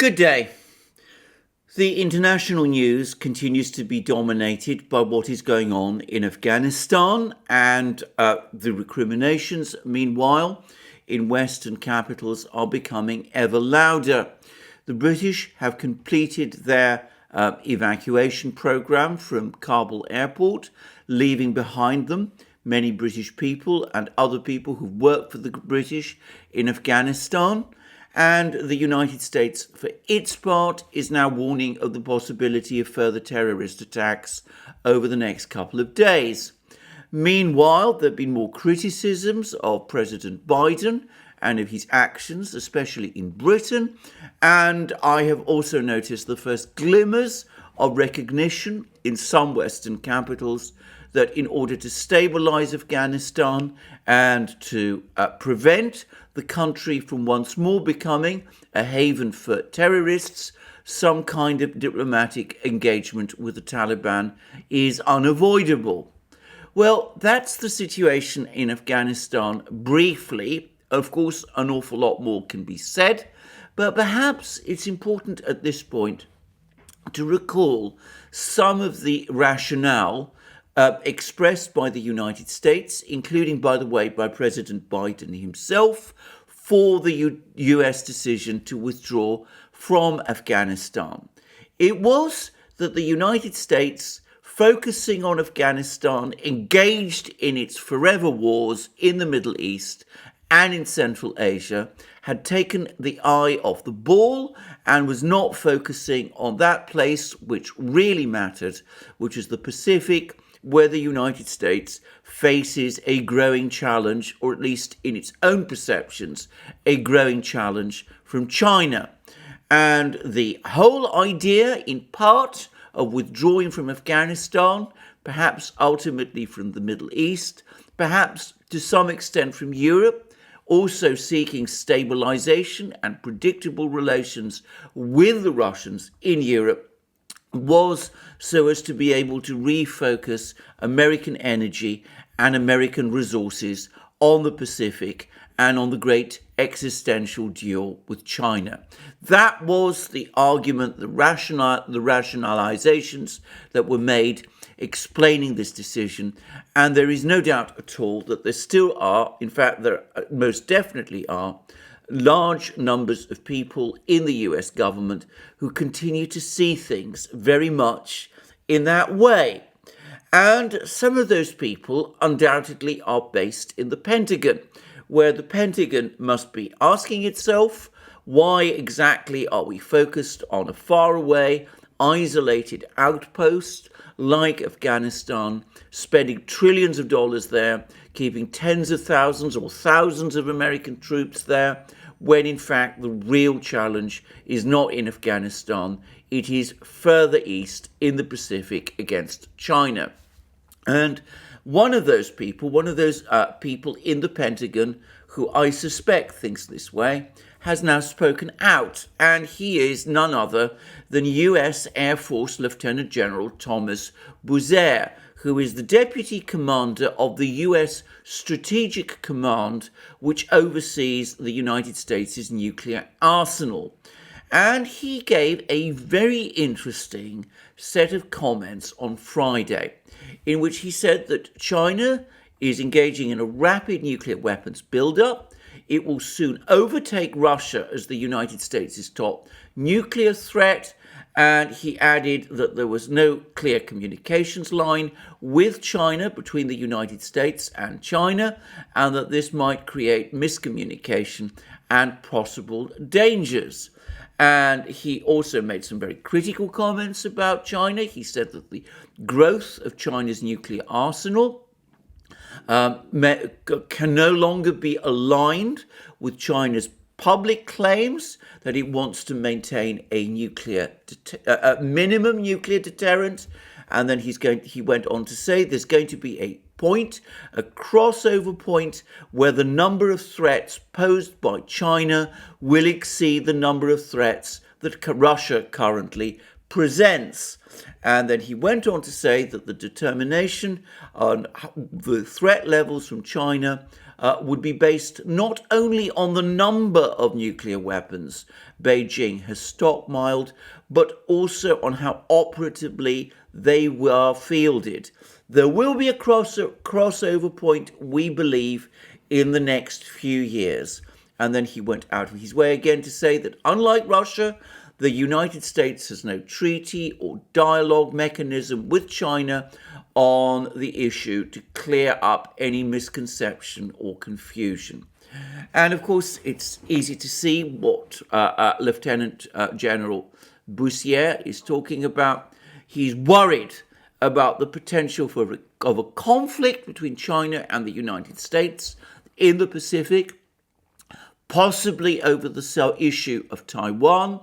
Good day. The international news continues to be dominated by what is going on in Afghanistan and the recriminations, meanwhile, in Western capitals are becoming ever louder. The British have completed their evacuation program from Kabul airport, leaving behind them many British people and other people who've worked for the British in Afghanistan. And the United States, for its part, is now warning of the possibility of further terrorist attacks over the next couple of days. Meanwhile, there have been more criticisms of President Biden and of his actions, especially in Britain. And I have also noticed the first glimmers of recognition in some Western capitals that in order to stabilize Afghanistan and to prevent the country from once more becoming a haven for terrorists, some kind of diplomatic engagement with the Taliban is unavoidable. Well, that's the situation in Afghanistan briefly. Of course, an awful lot more can be said, but perhaps it's important at this point to recall some of the rationale expressed by the United States, including, by the way, by President Biden himself, for the US decision to withdraw from Afghanistan. It was that the United States, focusing on Afghanistan, engaged in its forever wars in the Middle East and in Central Asia, had taken the eye off the ball and was not focusing on that place which really mattered, which is the Pacific, where the United States faces a growing challenge, or at least in its own perceptions, a growing challenge from China. And the whole idea, in part, of withdrawing from Afghanistan, perhaps ultimately from the Middle East, perhaps to some extent from Europe, also seeking stabilization and predictable relations with the Russians in Europe, was so as to be able to refocus American energy and American resources on the Pacific and on the great existential duel with China. That was the argument, the rationalizations that were made explaining this decision. And there is no doubt at all that there still are, in fact, there most definitely are, large numbers of people in the US government who continue to see things very much in that way. And some of those people undoubtedly are based in the Pentagon, where the Pentagon must be asking itself, why exactly are we focused on a faraway, isolated outpost like Afghanistan, spending trillions of dollars there, keeping tens of thousands or thousands of American troops there, when in fact the real challenge is not in Afghanistan, it is further east in the Pacific against China. And one of those people in the Pentagon who I suspect thinks this way, has now spoken out, and he is none other than US Air Force Lieutenant General Thomas Bouzer, who is the Deputy Commander of the US Strategic Command, which oversees the United States' nuclear arsenal. And he gave a very interesting set of comments on Friday, in which he said that China is engaging in a rapid nuclear weapons buildup. It will soon overtake Russia as the United States' top nuclear threat. And he added that there was no clear communications line with China between the United States and China, and that this might create miscommunication and possible dangers. And he also made some very critical comments about China. He said that the growth of China's nuclear arsenal can no longer be aligned with China's public claims that it wants to maintain a minimum nuclear deterrent. And then he went on to say there's going to be a crossover point, where the number of threats posed by China will exceed the number of threats that Russia currently presents. And then he went on to say that the determination on the threat levels from China would be based not only on the number of nuclear weapons Beijing has stockpiled, but also on how operatively they were fielded. There will be a crossover point, we believe, in the next few years. And then he went out of his way again to say that unlike Russia, the United States has no treaty or dialogue mechanism with China on the issue to clear up any misconception or confusion. And of course, it's easy to see what Lieutenant General Bussière is talking about. He's worried about the potential of a conflict between China and the United States in the Pacific, possibly over the issue of Taiwan.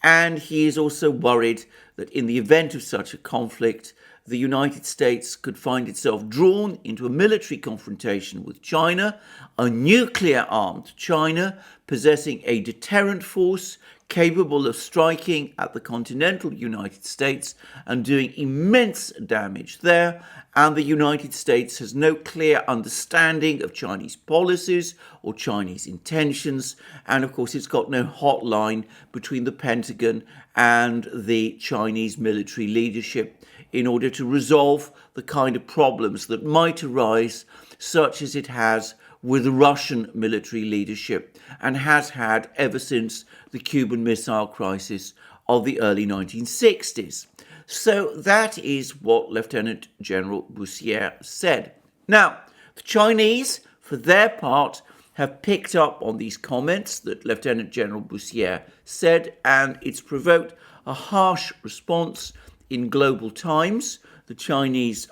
And he is also worried that in the event of such a conflict, the United States could find itself drawn into a military confrontation with China, a nuclear-armed China possessing a deterrent force capable of striking at the continental United States and doing immense damage there, and the United States has no clear understanding of Chinese policies or Chinese intentions, and of course it's got no hotline between the Pentagon and the Chinese military leadership in order to resolve the kind of problems that might arise, such as it has with the Russian military leadership and has had ever since the Cuban Missile Crisis of the early 1960s. So that is what Lieutenant General Bussière said. Now, the Chinese, for their part, have picked up on these comments that Lieutenant General Bussière said, and it's provoked a harsh response in Global Times, the Chinese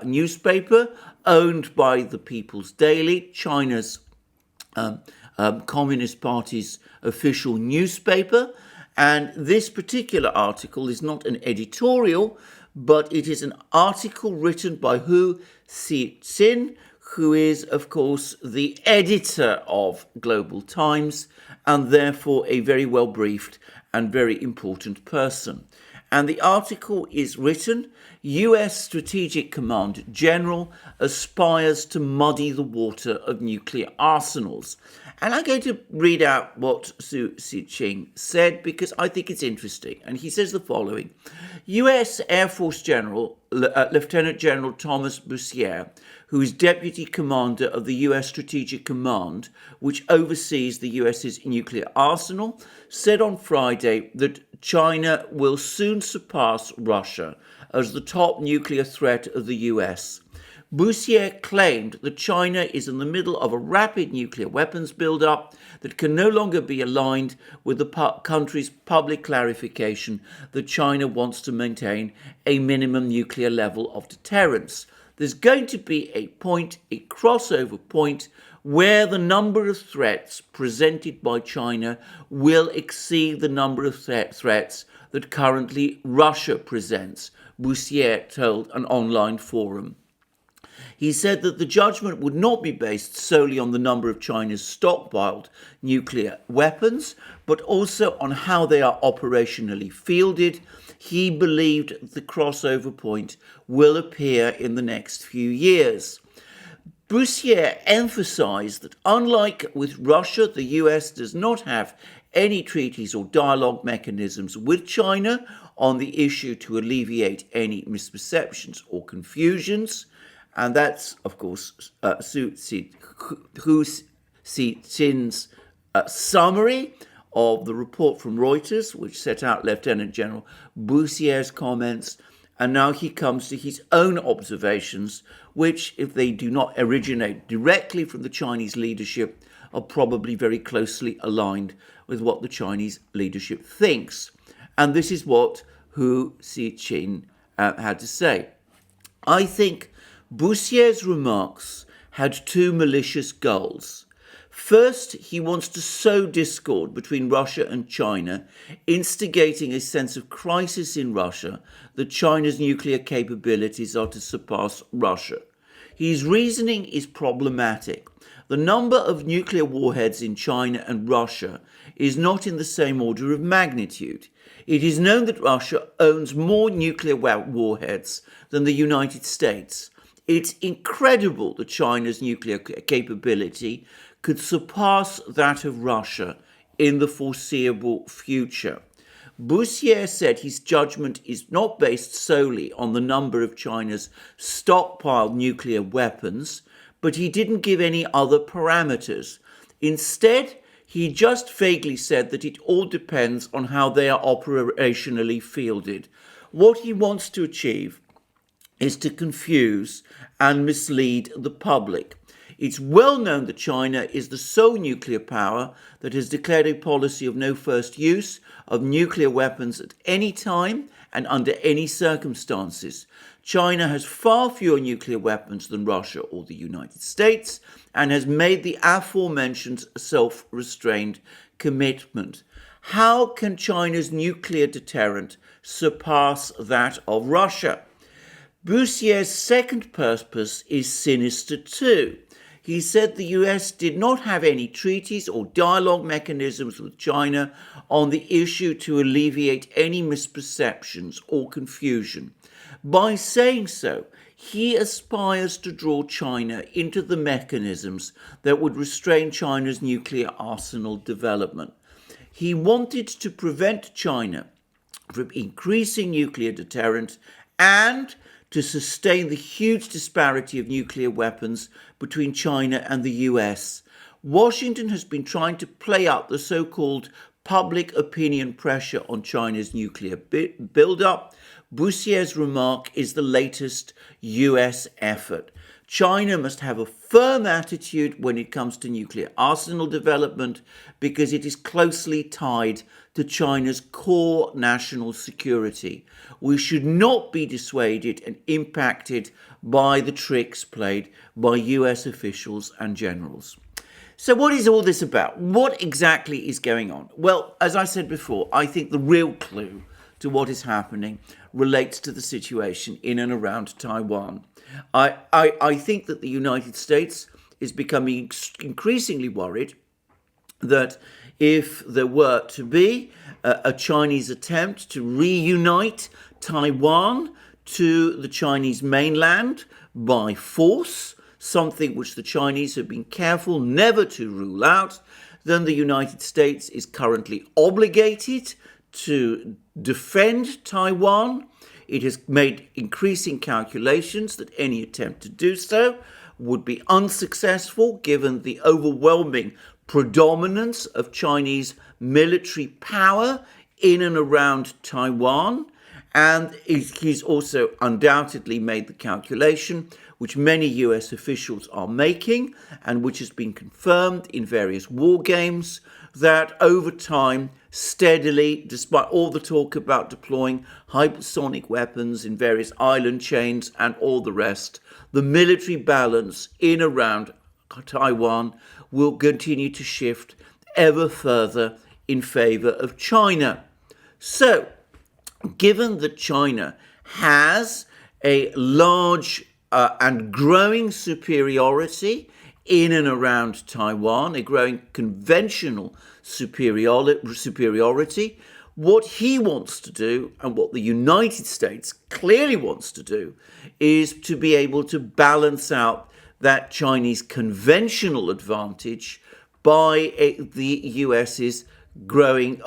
newspaper owned by the People's Daily, China's Communist Party's official newspaper. And this particular article is not an editorial, but it is an article written by Hu Xijin, who is, of course, the editor of Global Times and therefore a very well briefed and very important person. And the article is written, US Strategic Command General aspires to muddy the water of nuclear arsenals. And I'm going to read out what Hu Xijin said because I think it's interesting. And he says the following: US Air Force General, Lieutenant General Thomas Bussière, who is Deputy Commander of the US Strategic Command, which oversees the US's nuclear arsenal, said on Friday that China will soon surpass Russia as the top nuclear threat of the US. Bussière claimed that China is in the middle of a rapid nuclear weapons build-up that can no longer be aligned with the country's public clarification that China wants to maintain a minimum nuclear level of deterrence. There's going to be a crossover point, where the number of threats presented by China will exceed the number of threats that currently Russia presents, Bussière told an online forum. He said that the judgment would not be based solely on the number of China's stockpiled nuclear weapons, but also on how they are operationally fielded. He believed the crossover point will appear in the next few years. Bussière emphasized that unlike with Russia, the US does not have any treaties or dialogue mechanisms with China on the issue to alleviate any misperceptions or confusions. And that's, of course, Hu Xijin's summary of the report from Reuters, which set out Lieutenant General Bussière's comments. And now he comes to his own observations, which, if they do not originate directly from the Chinese leadership, are probably very closely aligned with what the Chinese leadership thinks. And this is what Hu Xijin had to say. I think Bussière's remarks had two malicious goals. First, he wants to sow discord between Russia and China, instigating a sense of crisis in Russia that China's nuclear capabilities are to surpass Russia. His reasoning is problematic. the number of nuclear warheads in China and Russia is not in the same order of magnitude. It is known that Russia owns more nuclear warheads than the United States. It's incredible that China's nuclear capability could surpass that of Russia in the foreseeable future. Boussier said his judgment is not based solely on the number of China's stockpiled nuclear weapons, but he didn't give any other parameters. Instead, he just vaguely said that it all depends on how they are operationally fielded. What he wants to achieve is to confuse and mislead the public. It's well known that China is the sole nuclear power that has declared a policy of no first use of nuclear weapons at any time and under any circumstances. China has far fewer nuclear weapons than Russia or the United States and has made the aforementioned self-restrained commitment. How can China's nuclear deterrent surpass that of Russia? Boussier's second purpose is sinister too. He said the US did not have any treaties or dialogue mechanisms with China on the issue to alleviate any misperceptions or confusion. By saying so, he aspires to draw China into the mechanisms that would restrain China's nuclear arsenal development. He wanted to prevent China from increasing nuclear deterrent and to sustain the huge disparity of nuclear weapons between China and the US. Washington has been trying to play up the so-called public opinion pressure on China's nuclear build-up. Boussier's remark is the latest US effort. China must have a firm attitude when it comes to nuclear arsenal development because it is closely tied to China's core national security. We should not be dissuaded and impacted by the tricks played by US officials and generals. So what is all this about? What exactly is going on? Well, as I said before, I think the real clue to what is happening relates to the situation in and around Taiwan. I think that the United States is becoming increasingly worried that if there were to be a Chinese attempt to reunite Taiwan to the Chinese mainland by force, something which the Chinese have been careful never to rule out, then the United States is currently obligated to defend Taiwan. It has made increasing calculations that any attempt to do so would be unsuccessful given the overwhelming predominance of Chinese military power in and around Taiwan. And he's also undoubtedly made the calculation, which many US officials are making, and which has been confirmed in various war games, that over time, steadily, despite all the talk about deploying hypersonic weapons in various island chains and all the rest, the military balance in and around Taiwan will continue to shift ever further in favor of China. So, given that China has a large and growing superiority in and around Taiwan, a growing conventional superiority, what he wants to do and what the United States clearly wants to do is to be able to balance out that Chinese conventional advantage by the US's growing,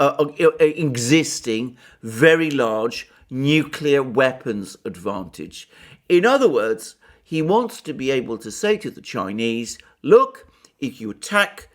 existing very large nuclear weapons advantage. In other words, he wants to be able to say to the Chinese, look, if you attack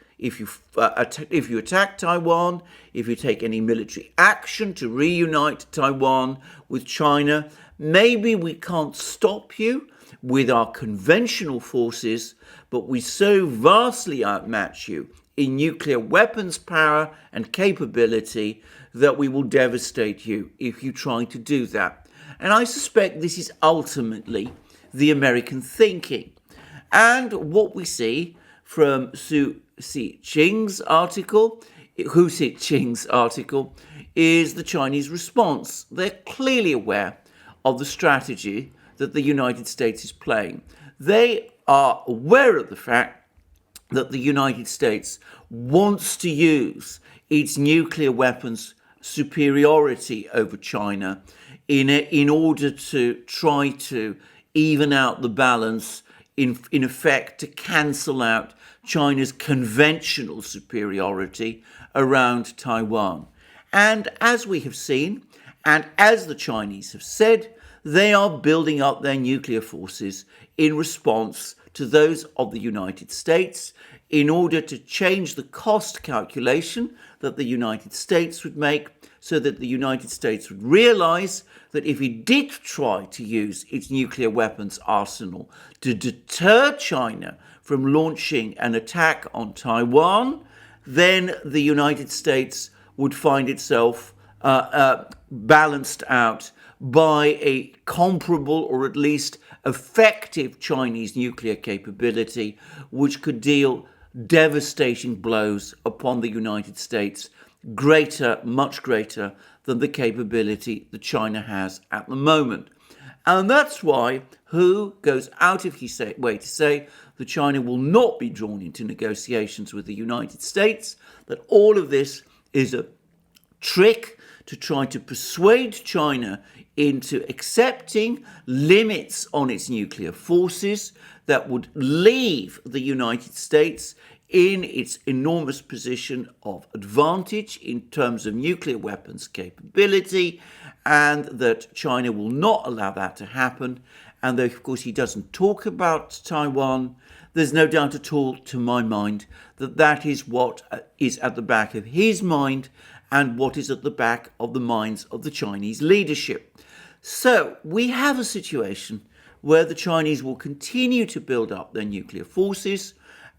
Taiwan, if you take any military action to reunite Taiwan with China, maybe we can't stop you with our conventional forces, but we so vastly outmatch you in nuclear weapons power and capability that we will devastate you if you try to do that. And I suspect this is ultimately the American thinking. And what we see from Hu Xing's article is the Chinese response. They're clearly aware of the strategy that the United States is playing. They are aware of the fact that the United States wants to use its nuclear weapons superiority over China in order to try to even out the balance, in effect to cancel out China's conventional superiority around Taiwan. And as we have seen, and as the Chinese have said, they are building up their nuclear forces in response to those of the United States in order to change the cost calculation that the United States would make, so that the United States would realize that if it did try to use its nuclear weapons arsenal to deter China from launching an attack on Taiwan, then the United States would find itself balanced out by a comparable or at least effective Chinese nuclear capability, which could deal devastating blows upon the United States, greater, much greater than the capability that China has at the moment. And that's why Hu goes out of his way to say that China will not be drawn into negotiations with the United States, that all of this is a trick to try to persuade China into accepting limits on its nuclear forces that would leave the United States in its enormous position of advantage in terms of nuclear weapons capability, and that China will not allow that to happen. And though, of course, he doesn't talk about Taiwan, there's no doubt at all, to my mind, that that is what is at the back of his mind and what is at the back of the minds of the Chinese leadership. So we have a situation where the Chinese will continue to build up their nuclear forces,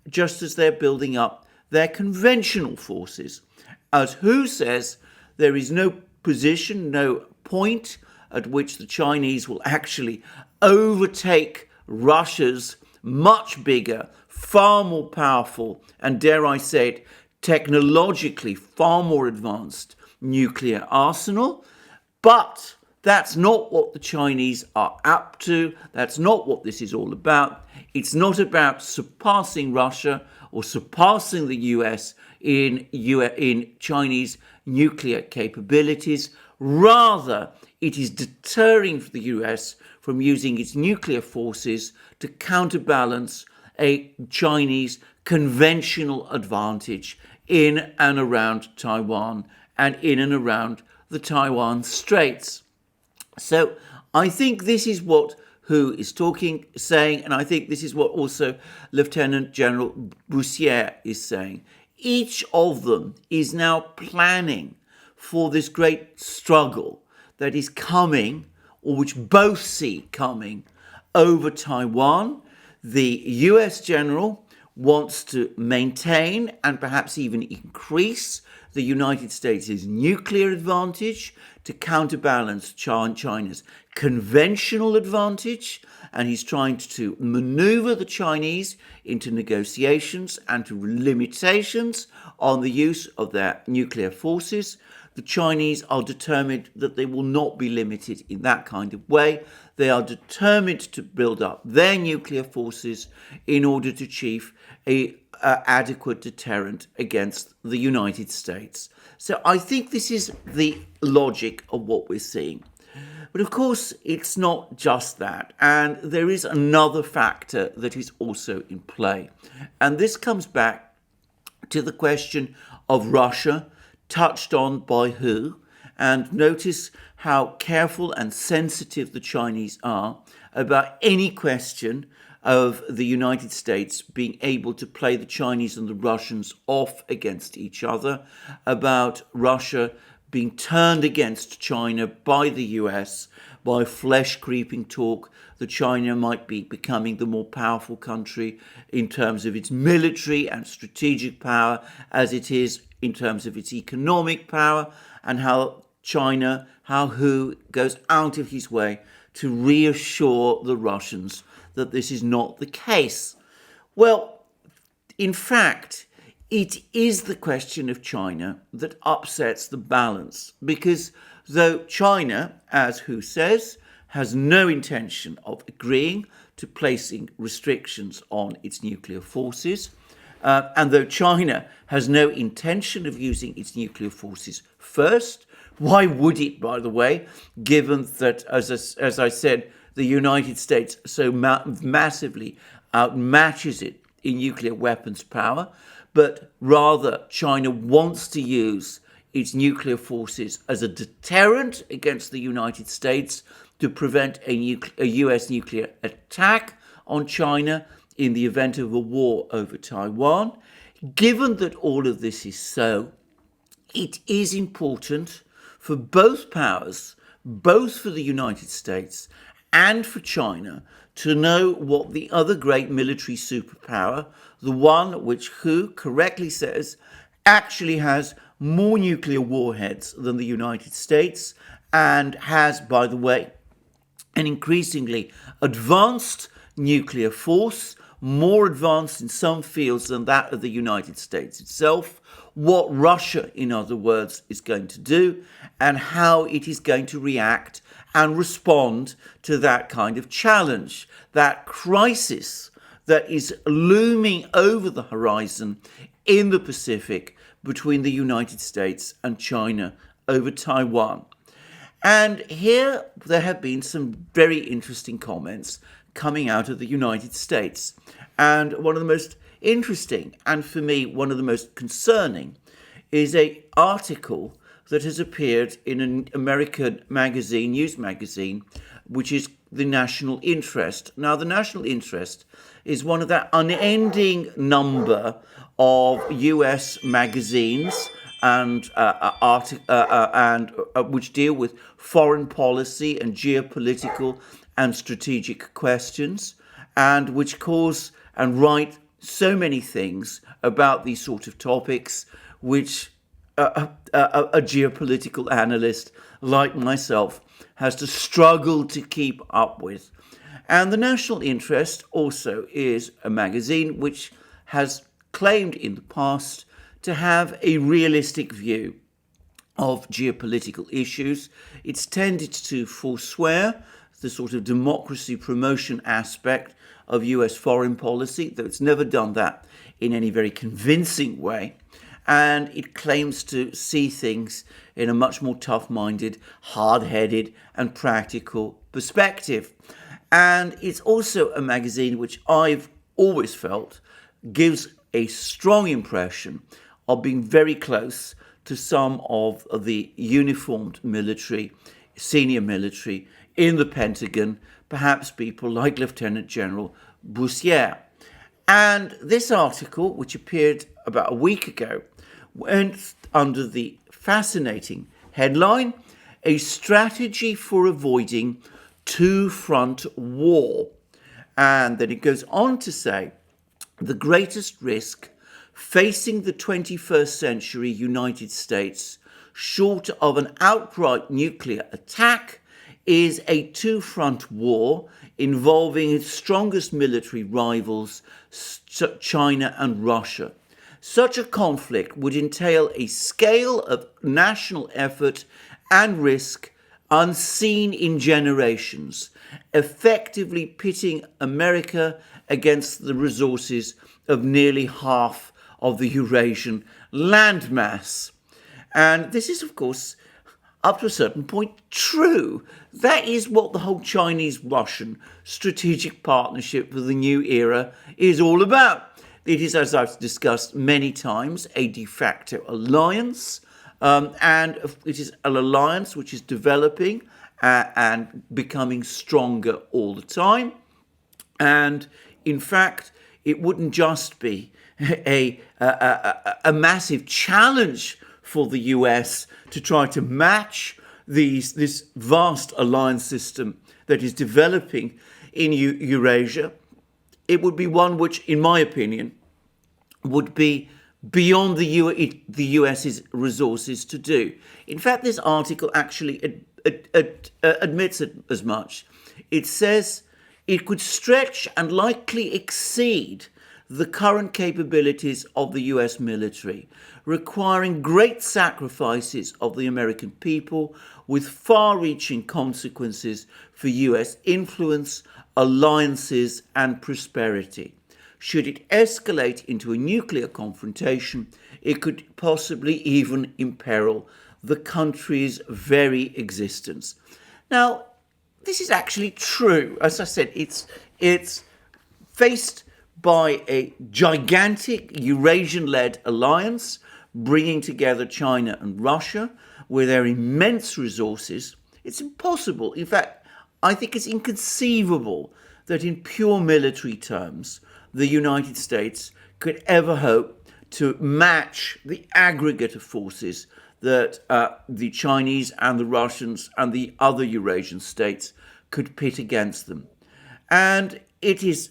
just as they're building up their conventional forces. As Hu says, there is no position, no point at which the Chinese will actually overtake Russia's much bigger, far more powerful, and dare I say it, technologically far more advanced nuclear arsenal. But that's not what the Chinese are up to. That's not what this is all about. It's not about surpassing Russia or surpassing the US in Chinese nuclear capabilities. Rather, it is deterring the US from using its nuclear forces to counterbalance a Chinese conventional advantage in and around Taiwan and in and around the Taiwan Straits. So I think this is what Hu is saying, and I think this is what also Lieutenant General Boussière is saying. Each of them is now planning for this great struggle that is coming, or which both see coming, over Taiwan. The US general wants to maintain and perhaps even increase the United States' nuclear advantage to counterbalance China's conventional advantage, and he's trying to maneuver the Chinese into negotiations and to limitations on the use of their nuclear forces. The Chinese are determined that they will not be limited in that kind of way. They are determined to build up their nuclear forces in order to achieve an adequate deterrent against the United States. So I think this is the logic of what we're seeing. But of course, it's not just that. And there is another factor that is also in play. And this comes back to the question of Russia, touched on by Hu. And notice how careful and sensitive the Chinese are about any question of the United States being able to play the Chinese and the Russians off against each other, about Russia being turned against China by the US, by flesh-creeping talk that China might be becoming the more powerful country in terms of its military and strategic power as it is in terms of its economic power, and how Hu goes out of his way to reassure the Russians that this is not the case. Well, in fact, it is the question of China that upsets the balance, because though China, as Hu says, has no intention of agreeing to placing restrictions on its nuclear forces, And though China has no intention of using its nuclear forces first, why would it, by the way, given that, as I said, the United States so massively outmatches it in nuclear weapons power, but rather China wants to use its nuclear forces as a deterrent against the United States to prevent a US nuclear attack on China in the event of a war over Taiwan. Given that all of this is so, it is important for both powers, both for the United States and for China, to know what the other great military superpower, the one which Hu correctly says actually has more nuclear warheads than the United States and has, by the way, an increasingly advanced nuclear force, more advanced in some fields than that of the United States itself, what Russia, in other words, is going to do, and how it is going to react and respond to that kind of challenge, that crisis that is looming over the horizon in the Pacific between the United States and China over Taiwan. And here there have been some very interesting comments coming out of the United States. And one of the most interesting, and for me, one of the most concerning, is an article that has appeared in an American magazine, news magazine, which is The National Interest. Now, The National Interest is one of that unending number of US magazines and which deal with foreign policy and geopolitical and strategic questions, and which cause and write so many things about these sort of topics, which a geopolitical analyst like myself has to struggle to keep up with. And The National Interest also is a magazine which has claimed in the past to have a realistic view of geopolitical issues. It's tended to forswear the sort of democracy promotion aspect of US foreign policy, though it's never done that in any very convincing way. And it claims to see things in a much more tough-minded, hard-headed, and practical perspective. And it's also a magazine which I've always felt gives a strong impression of being very close to some of the uniformed military, senior military in the Pentagon, perhaps people like Lieutenant General Bussière. And this article, which appeared about a week ago, went under the fascinating headline, "A Strategy for Avoiding Two-Front War." And then it goes on to say, the greatest risk facing the 21st century United States, short of an outright nuclear attack, is a two-front war involving its strongest military rivals, China and Russia. Such a conflict would entail a scale of national effort and risk unseen in generations, effectively pitting America against the resources of nearly half of the Eurasian landmass. And this is, of course, up to a certain point, true. That is what the whole Chinese-Russian strategic partnership for the new era is all about. It is, as I've discussed many times, a de facto alliance, and it is an alliance which is developing and becoming stronger all the time. And in fact, it wouldn't just be a massive challenge for the US to try to match this vast alliance system that is developing in Eurasia. It would be one which, in my opinion, would be beyond the US's resources to do. In fact, this article actually admits it as much. It says it could stretch and likely exceed the current capabilities of the US military, requiring great sacrifices of the American people with far-reaching consequences for US influence, alliances, and prosperity. should it escalate into a nuclear confrontation, it could possibly even imperil the country's very existence. Now, this is actually true. As I said, it's faced by a gigantic Eurasian-led alliance bringing together China and Russia with their immense resources. It's impossible. In fact, I think it's inconceivable that in pure military terms, the United States could ever hope to match the aggregate of forces that the Chinese and the Russians and the other Eurasian states could pit against them. And it is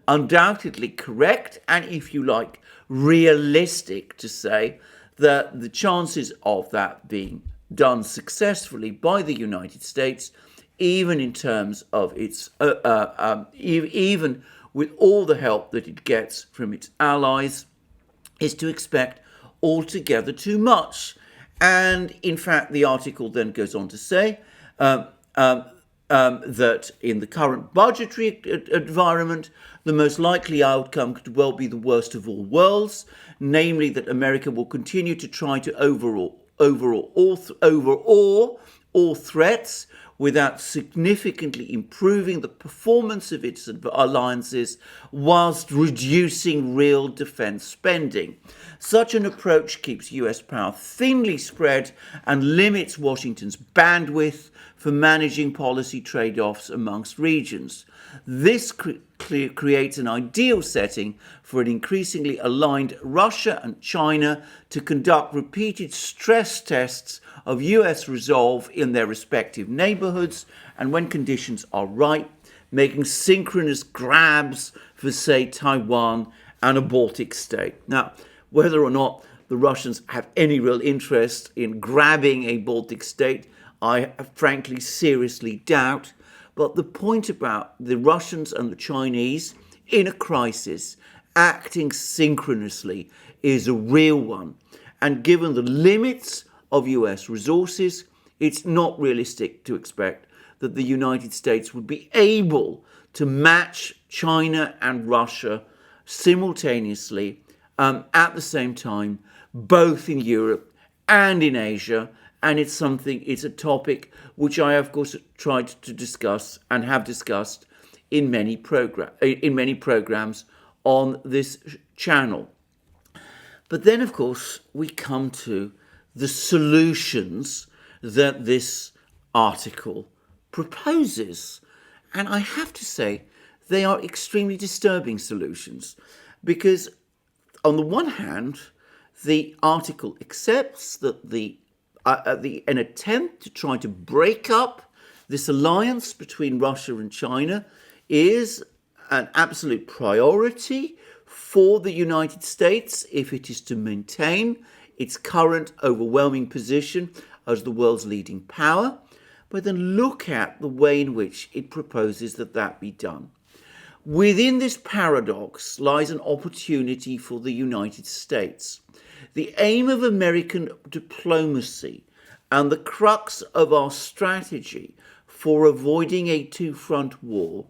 undoubtedly correct and, if you like, realistic to say that the chances of that being done successfully by the United States, even in terms of its, even with all the help that it gets from its allies, is to expect altogether too much. And in fact, the article then goes on to say that in the current budgetary environment, the most likely outcome could well be the worst of all worlds, namely that America will continue to try to overawe all threats without significantly improving the performance of its alliances whilst reducing real defense spending. Such an approach keeps US power thinly spread and limits Washington's bandwidth for managing policy trade-offs amongst regions. This creates an ideal setting for an increasingly aligned Russia and China to conduct repeated stress tests of US resolve in their respective neighborhoods, and when conditions are right, making synchronous grabs for, say, Taiwan and a Baltic state. Now, whether or not the Russians have any real interest in grabbing a Baltic state, I frankly seriously doubt. But the point about the Russians and the Chinese in a crisis acting synchronously is a real one. And given the limits of US resources, it's not realistic to expect that the United States would be able to match China and Russia simultaneously at the same time, both in Europe and in Asia. And it's a topic which I, of course, tried to discuss and have discussed in many programs on this channel. But then, of course, we come to the solutions that this article proposes. And I have to say, they are extremely disturbing solutions because, on the one hand, the article accepts that an attempt to try to break up this alliance between Russia and China is an absolute priority for the United States if it is to maintain its current overwhelming position as the world's leading power. But then look at the way in which it proposes that be done. Within this paradox lies an opportunity for the United States. The aim of American diplomacy and the crux of our strategy for avoiding a two-front war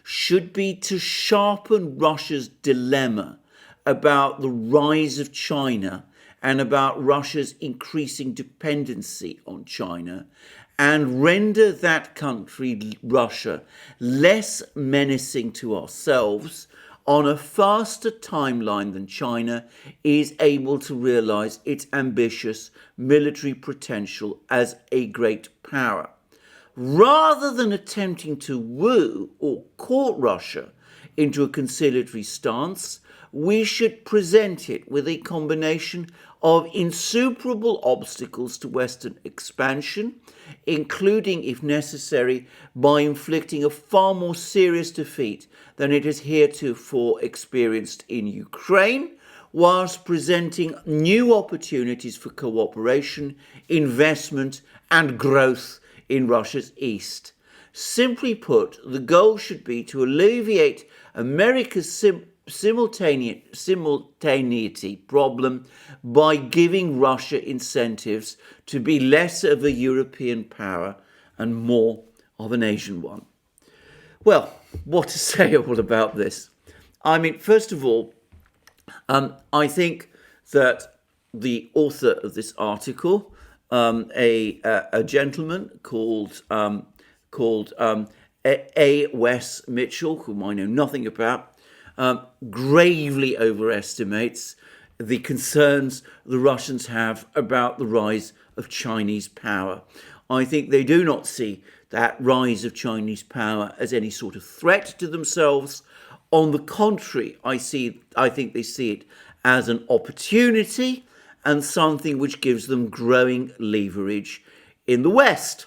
should be to sharpen Russia's dilemma about the rise of China and about Russia's increasing dependency on China, and render that country, Russia, less menacing to ourselves on a faster timeline than China is able to realize its ambitious military potential as a great power. Rather than attempting to woo or court Russia into a conciliatory stance, we should present it with a combination of insuperable obstacles to Western expansion, including, if necessary, by inflicting a far more serious defeat than it has heretofore experienced in Ukraine, whilst presenting new opportunities for cooperation, investment, and growth in Russia's east. Simply put, the goal should be to alleviate America's simultaneity problem by giving Russia incentives to be less of a European power and more of an Asian one. Well, what to say all about this? I mean, first of all, I think that the author of this article, a gentleman called A. Wes Mitchell, whom I know nothing about, gravely overestimates the concerns the Russians have about the rise of Chinese power. I think they do not see that rise of Chinese power as any sort of threat to themselves. On the contrary, I think they see it as an opportunity and something which gives them growing leverage in the West.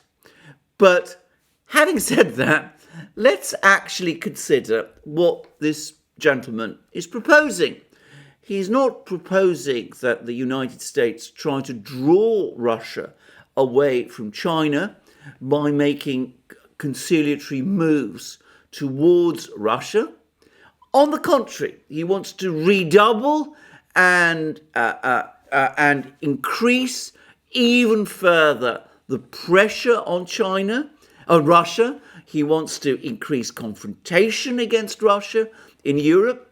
But having said that, let's actually consider what this gentleman is proposing. He's not proposing that the United States try to draw Russia away from China by making conciliatory moves towards Russia. On the contrary, he wants to redouble and increase even further the pressure on Russia. He wants to increase confrontation against Russia in Europe.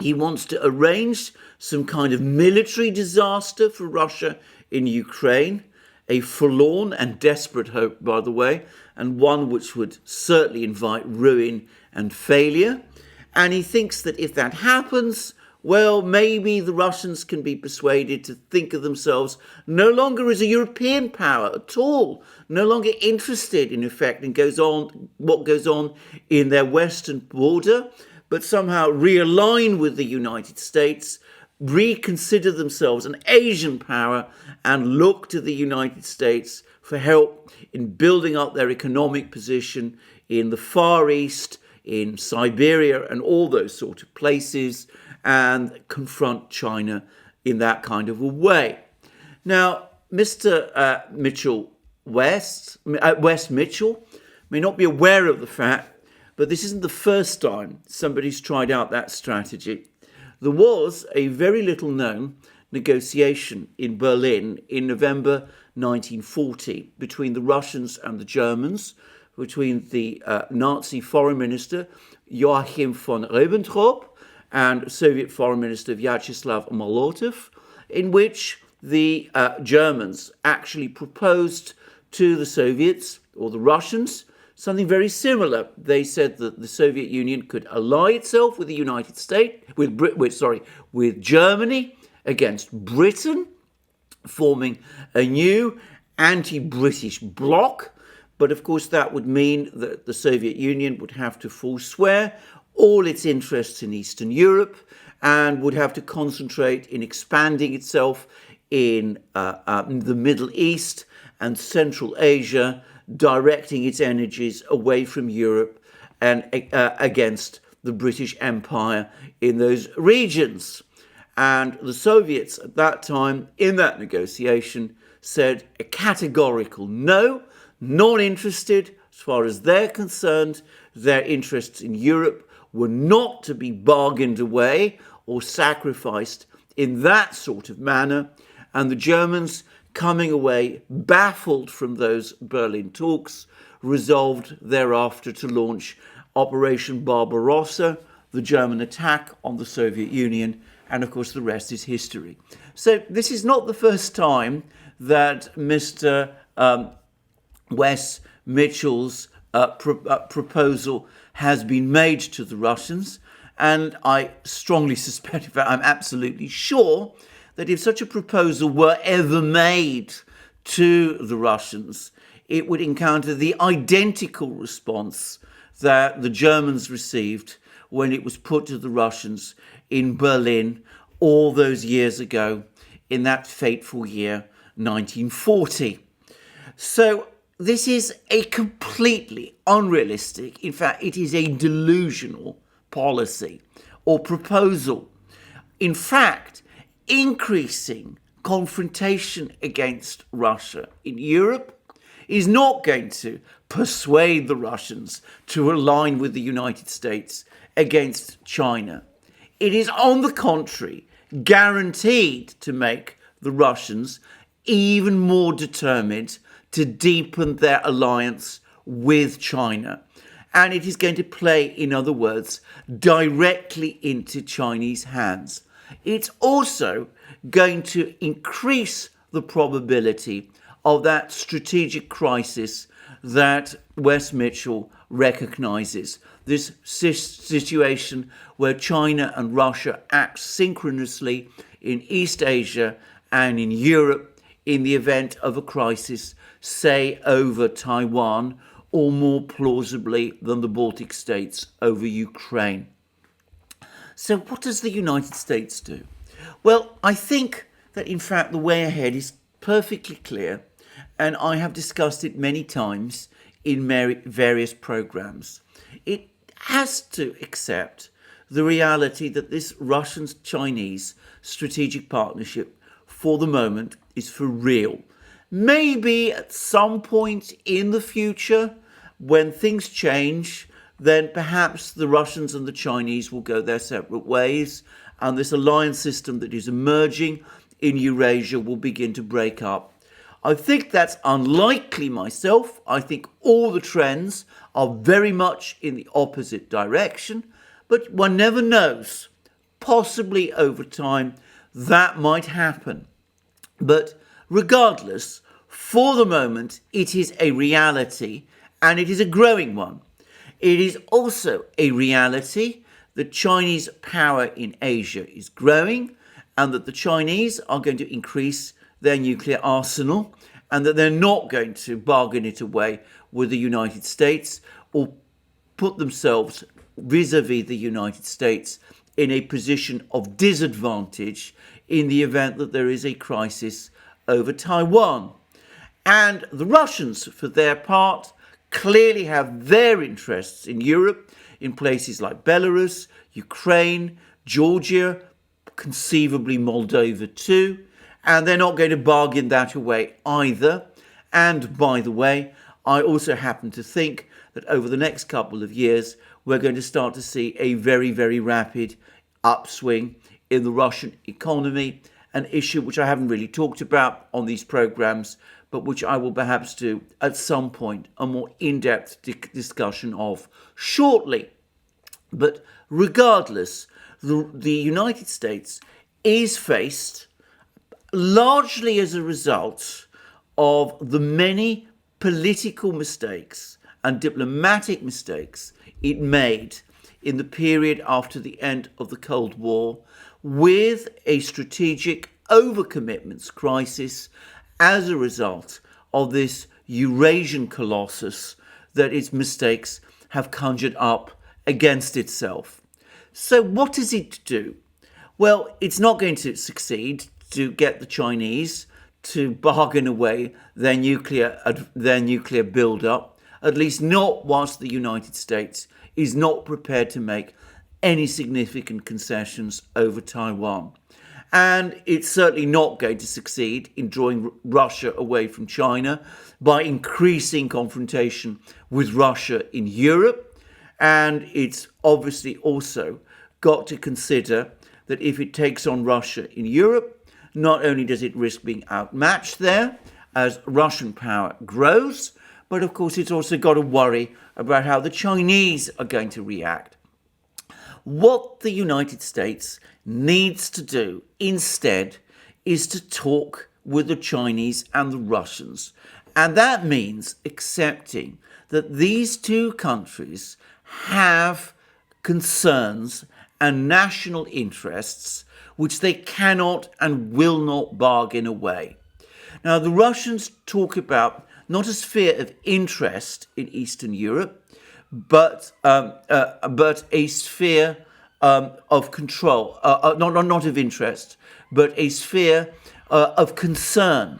He wants to arrange some kind of military disaster for Russia in Ukraine, a forlorn and desperate hope, by the way, and one which would certainly invite ruin and failure. And he thinks that if that happens, well, maybe the Russians can be persuaded to think of themselves no longer as a European power at all, no longer interested, in effect, in what goes on in their western border, but somehow realign with the United States, reconsider themselves an Asian power, and look to the United States for help in building up their economic position in the Far East, in Siberia, and all those sort of places, and confront China in that kind of a way. Now, Mr. Wes Mitchell, may not be aware of the fact, but this isn't the first time somebody's tried out that strategy. There was a very little known negotiation in Berlin in November 1940 between the Russians and the Germans, between the Nazi foreign minister Joachim von Ribbentrop and Soviet foreign minister Vyacheslav Molotov, in which the Germans actually proposed to the Soviets, or the Russians, something very similar. They said that the Soviet Union could ally itself with the United States, with Germany against Britain, forming a new anti-British bloc. But of course, that would mean that the Soviet Union would have to forswear all its interests in Eastern Europe and would have to concentrate in expanding itself in the Middle East and Central Asia, directing its energies away from Europe and against the British Empire in those regions. And the Soviets at that time, in that negotiation, said a categorical no, not interested. As far as they're concerned, their interests in Europe were not to be bargained away or sacrificed in that sort of manner. And the Germans, coming away baffled from those Berlin talks, resolved thereafter to launch Operation Barbarossa, the German attack on the Soviet Union, and of course the rest is history. So this is not the first time that Mr. Wes Mitchell's proposal has been made to the Russians, and I strongly suspect, in fact I'm absolutely sure, that if such a proposal were ever made to the Russians, it would encounter the identical response that the Germans received when it was put to the Russians in Berlin all those years ago, in that fateful year, 1940. So this is a completely unrealistic, in fact, it is a delusional policy or proposal. In fact, increasing confrontation against Russia in Europe is not going to persuade the Russians to align with the United States against China. It is, on the contrary, guaranteed to make the Russians even more determined to deepen their alliance with China. and it is going to play, in other words, directly into Chinese hands. It's also going to increase the probability of that strategic crisis that West Mitchell recognizes. This situation where China and Russia act synchronously in East Asia and in Europe in the event of a crisis, say over Taiwan, or more plausibly than the Baltic states over Ukraine. So what does the United States do? Well, I think that in fact the way ahead is perfectly clear, and I have discussed it many times in various programs. It has to accept the reality that this Russian-Chinese strategic partnership for the moment is for real. Maybe at some point in the future, when things change, then perhaps the Russians and the Chinese will go their separate ways, and this alliance system that is emerging in Eurasia will begin to break up. I think that's unlikely myself. I think all the trends are very much in the opposite direction, but one never knows. Possibly over time that might happen. But regardless, for the moment, it is a reality, and it is a growing one. It is also a reality that Chinese power in Asia is growing, and that the Chinese are going to increase their nuclear arsenal, and that they're not going to bargain it away with the United States or put themselves vis-a-vis the United States in a position of disadvantage in the event that there is a crisis over Taiwan. And the Russians, for their part, clearly have their interests in Europe, in places like Belarus, Ukraine, Georgia, conceivably Moldova too, and they're not going to bargain that away either. And by the way, I also happen to think that over the next couple of years, we're going to start to see a very, very rapid upswing in the Russian economy, an issue which I haven't really talked about on these programs, but which I will perhaps do at some point a more in-depth discussion of shortly. But regardless, the United States is faced largely as a result of the many political mistakes and diplomatic mistakes it made in the period after the end of the Cold War, with a strategic overcommitments crisis as a result of this Eurasian colossus that its mistakes have conjured up against itself. So what does it do? Well, it's not going to succeed to get the Chinese to bargain away their nuclear build-up, at least not whilst the United States is not prepared to make any significant concessions over Taiwan. And it's certainly not going to succeed in drawing Russia away from China by increasing confrontation with Russia in Europe. And it's obviously also got to consider that if it takes on Russia in Europe, not only does it risk being outmatched there as Russian power grows, but of course it's also got to worry about how the Chinese are going to react. What the United States needs to do instead is to talk with the Chinese and the Russians. And that means accepting that these two countries have concerns and national interests which they cannot and will not bargain away. Now, the Russians talk about not a sphere of interest in Eastern Europe, but a sphere of control, not of interest, but a sphere of concern.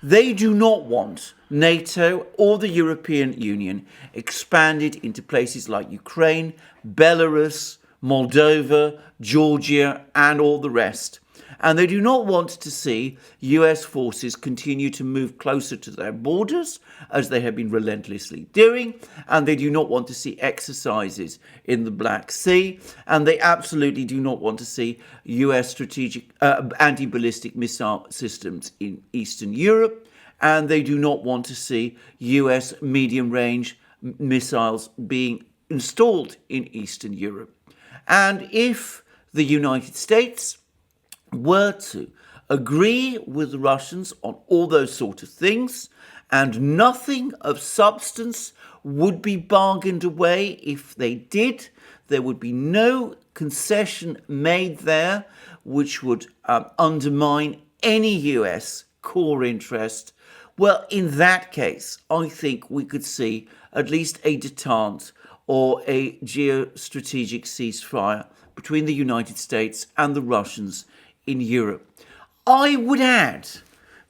They do not want NATO or the European Union expanded into places like Ukraine, Belarus, Moldova, Georgia, and all the rest. And they do not want to see US forces continue to move closer to their borders, as they have been relentlessly doing. And they do not want to see exercises in the Black Sea. And they absolutely do not want to see US strategic anti-ballistic missile systems in Eastern Europe. And they do not want to see US medium-range missiles being installed in Eastern Europe. And if the United States were to agree with the Russians on all those sort of things, and nothing of substance would be bargained away if they did, there would be no concession made there which would undermine any US core interest. Well, in that case, I think we could see at least a détente or a geostrategic ceasefire between the United States and the Russians in Europe. I would add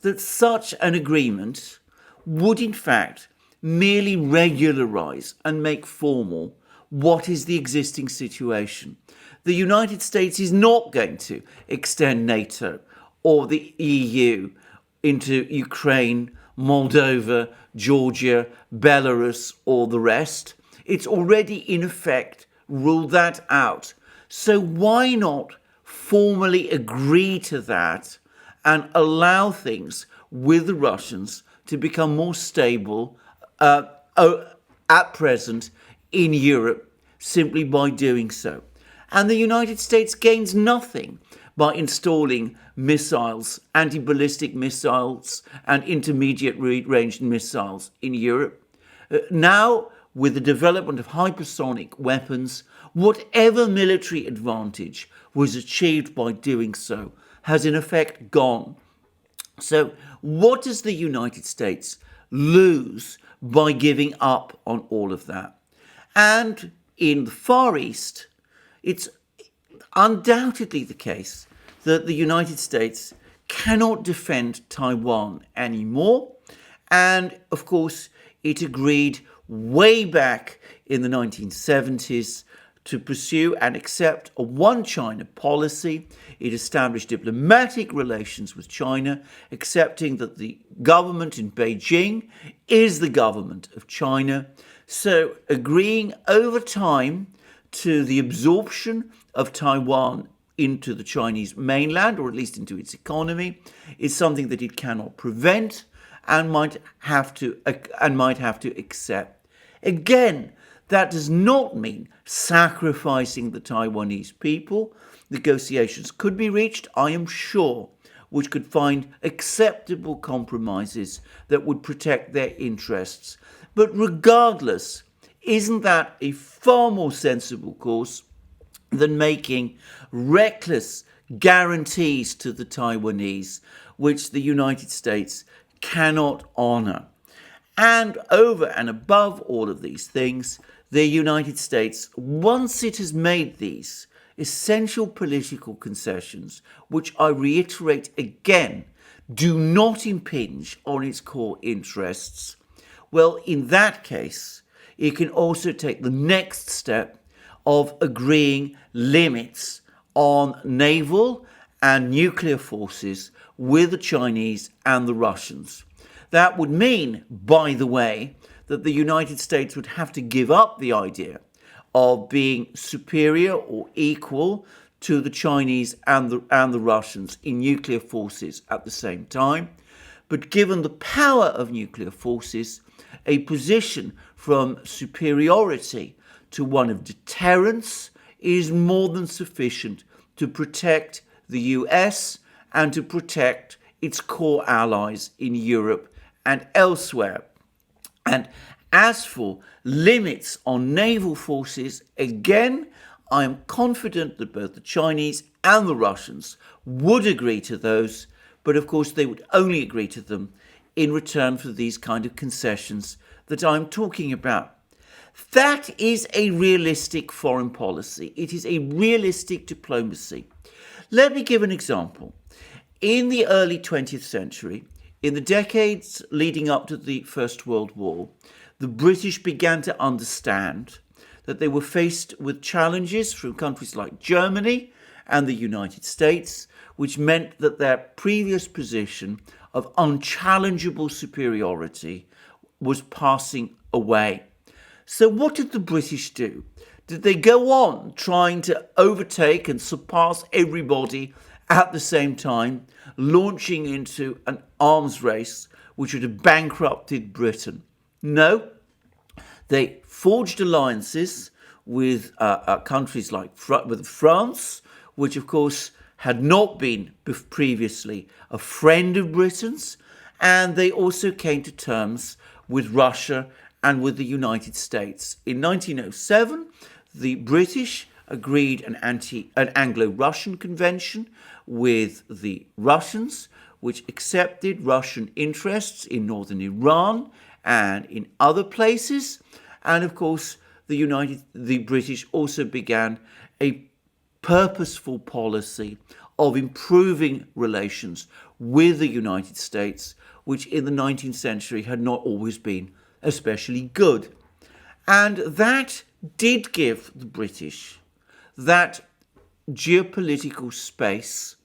that such an agreement would in fact merely regularize and make formal what is the existing situation. The United States is not going to extend NATO or the EU into Ukraine, Moldova, Georgia, Belarus, or the rest. It's already in effect ruled that out. So why not formally agree to that and allow things with the Russians to become more stable at present in Europe simply by doing so? And the United States gains nothing by installing missiles, anti-ballistic missiles and intermediate range missiles in Europe. Now, with the development of hypersonic weapons, whatever military advantage was achieved by doing so has in effect gone. So what does the United States lose by giving up on all of that? And in the Far East, it's undoubtedly the case that the United States cannot defend Taiwan anymore. And of course, it agreed way back in the 1970s to pursue and accept a one China policy. It established diplomatic relations with China, accepting that the government in Beijing is the government of China. So agreeing over time to the absorption of Taiwan into the Chinese mainland, or at least into its economy, is something that it cannot prevent and might have to accept. Again, that does not mean sacrificing the Taiwanese people. Negotiations could be reached, I am sure, which could find acceptable compromises that would protect their interests. But regardless, isn't that a far more sensible course than making reckless guarantees to the Taiwanese, which the United States cannot honor? And over and above all of these things, the United States, once it has made these essential political concessions, which I reiterate again, do not impinge on its core interests, well, in that case, it can also take the next step of agreeing limits on naval and nuclear forces with the Chinese and the Russians. That would mean, by the way, that the United States would have to give up the idea of being superior or equal to the Chinese and the Russians in nuclear forces at the same time. But given the power of nuclear forces, a position from superiority to one of deterrence is more than sufficient to protect the US and to protect its core allies in Europe and elsewhere. And as for limits on naval forces, again, I am confident that both the Chinese and the Russians would agree to those, but of course they would only agree to them in return for these kind of concessions that I'm talking about. That is a realistic foreign policy. It is a realistic diplomacy. Let me give an example. In the early 20th century, in the decades leading up to the First World War, the British began to understand that they were faced with challenges from countries like Germany and the United States, which meant that their previous position of unchallengeable superiority was passing away. So what did the British do? Did they go on trying to overtake and surpass everybody at the same time, launching into an arms race which would have bankrupted Britain? No. They forged alliances with countries like with France, which of course had not been previously a friend of Britain's, and they also came to terms with Russia and with the United States. In 1907, the British agreed an Anglo-Russian convention with the Russians, which accepted Russian interests in northern Iran and in other places. And of course, the British also began a purposeful policy of improving relations with the United States, which in the 19th century had not always been especially good. And that did give the British that geopolitical space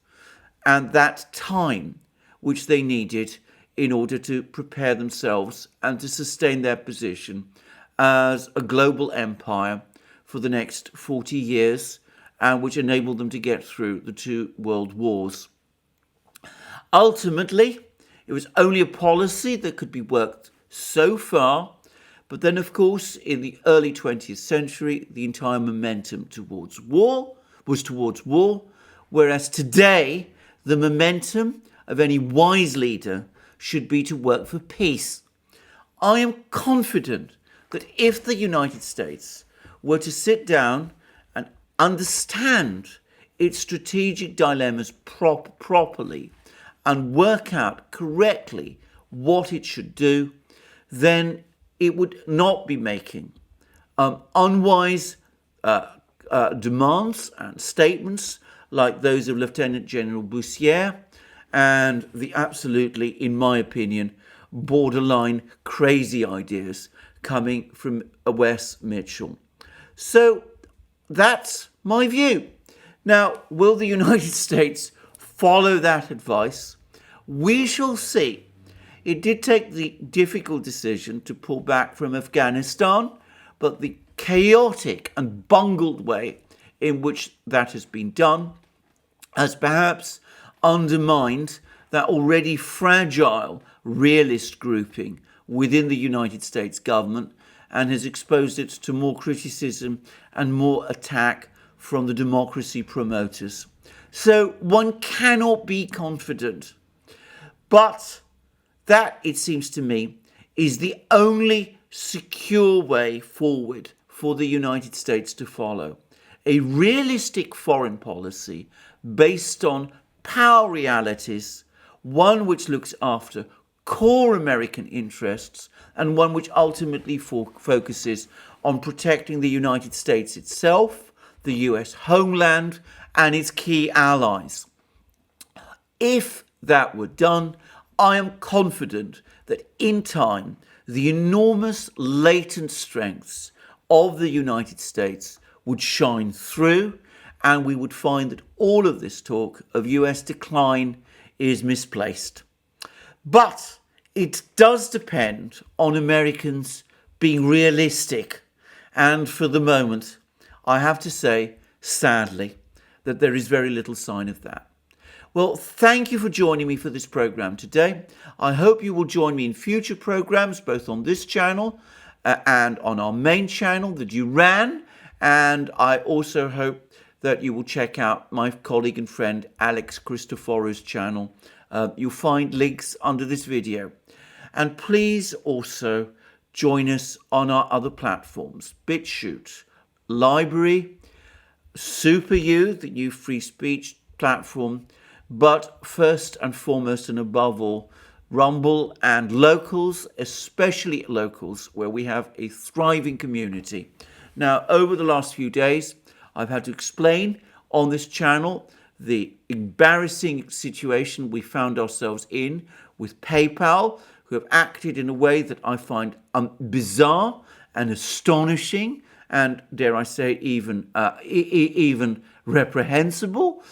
and that time which they needed in order to prepare themselves and to sustain their position as a global empire for the next 40 years, and which enabled them to get through the two world wars. Ultimately, it was only a policy that could be worked so far, but then, of course, in the early 20th century, the entire momentum was towards war, whereas today, the momentum of any wise leader should be to work for peace. I am confident that if the United States were to sit down and understand its strategic dilemmas properly and work out correctly what it should do, then it would not be making unwise demands and statements like those of Lieutenant General Boussier and the absolutely, in my opinion, borderline crazy ideas coming from Wes Mitchell. So that's my view. Now, will the United States follow that advice? We shall see. It did take the difficult decision to pull back from Afghanistan, but the chaotic and bungled way in which that has been done has perhaps undermined that already fragile realist grouping within the United States government and has exposed it to more criticism and more attack from the democracy promoters. So one cannot be confident. But that, it seems to me, is the only secure way forward for the United States to follow. A realistic foreign policy based on power realities, one which looks after core American interests, and one which ultimately focuses on protecting the United States itself, the US homeland, and its key allies. If that were done, I am confident that in time, the enormous latent strengths of the United States would shine through, and we would find that all of this talk of US decline is misplaced. But it does depend on Americans being realistic. And for the moment, I have to say, sadly, that there is very little sign of that. Well, thank you for joining me for this program today. I hope you will join me in future programs, both on this channel and on our main channel, the Duran. And I also hope that you will check out my colleague and friend Alex Christoforo's channel. You'll find links under this video. And please also join us on our other platforms, BitChute, Library, SuperU, the new free speech platform, but first and foremost and above all, Rumble and Locals, especially Locals, where we have a thriving community. Now, over the last few days, I've had to explain on this channel the embarrassing situation we found ourselves in with PayPal, who have acted in a way that I find bizarre and astonishing, and dare I say even reprehensible,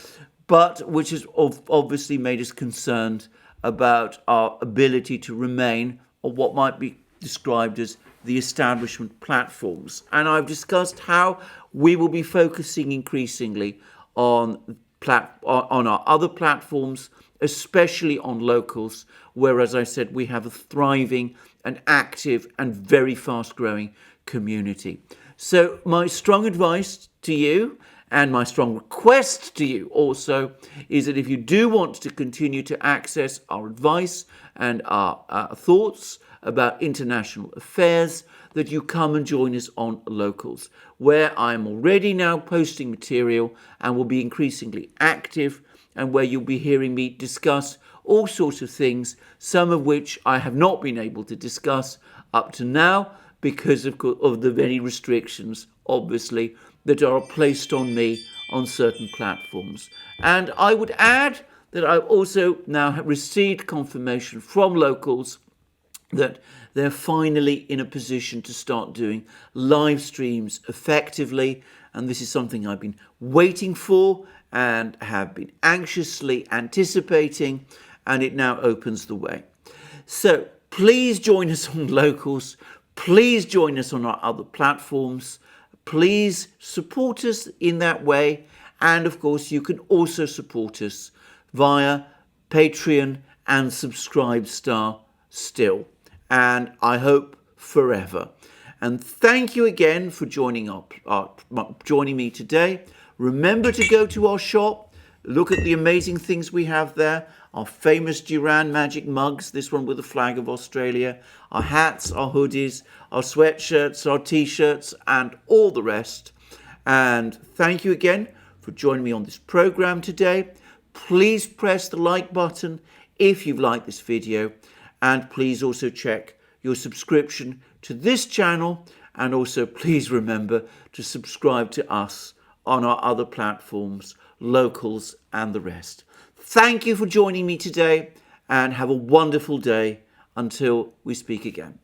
but which has obviously made us concerned about our ability to remain on what might be described as the establishment platforms. And I've discussed how we will be focusing increasingly on our other platforms, especially on Locals, where, as I said, we have a thriving and active and very fast-growing community. So my strong advice to you and my strong request to you also is that if you do want to continue to access our advice and our thoughts about international affairs, that you come and join us on Locals, where I'm already now posting material and will be increasingly active, and where you'll be hearing me discuss all sorts of things, some of which I have not been able to discuss up to now because of the many restrictions, obviously, that are placed on me on certain platforms. And I would add that I've also now received confirmation from Locals that they're finally in a position to start doing live streams effectively. And this is something I've been waiting for and have been anxiously anticipating, and it now opens the way. So please join us on Locals. Please join us on our other platforms. Please support us in that way. And of course, you can also support us via Patreon and Subscribestar still. And I hope forever. And thank you again for joining me today. Remember to go to our shop, look at the amazing things we have there. Our famous Duran magic mugs, this one with the flag of Australia, our hats, our hoodies, our sweatshirts, our t-shirts, and all the rest. And thank you again for joining me on this program today. Please press the like button if you've liked this video, and please also check your subscription to this channel, and also please remember to subscribe to us on our other platforms, Locals and the rest. Thank you for joining me today, and have a wonderful day until we speak again.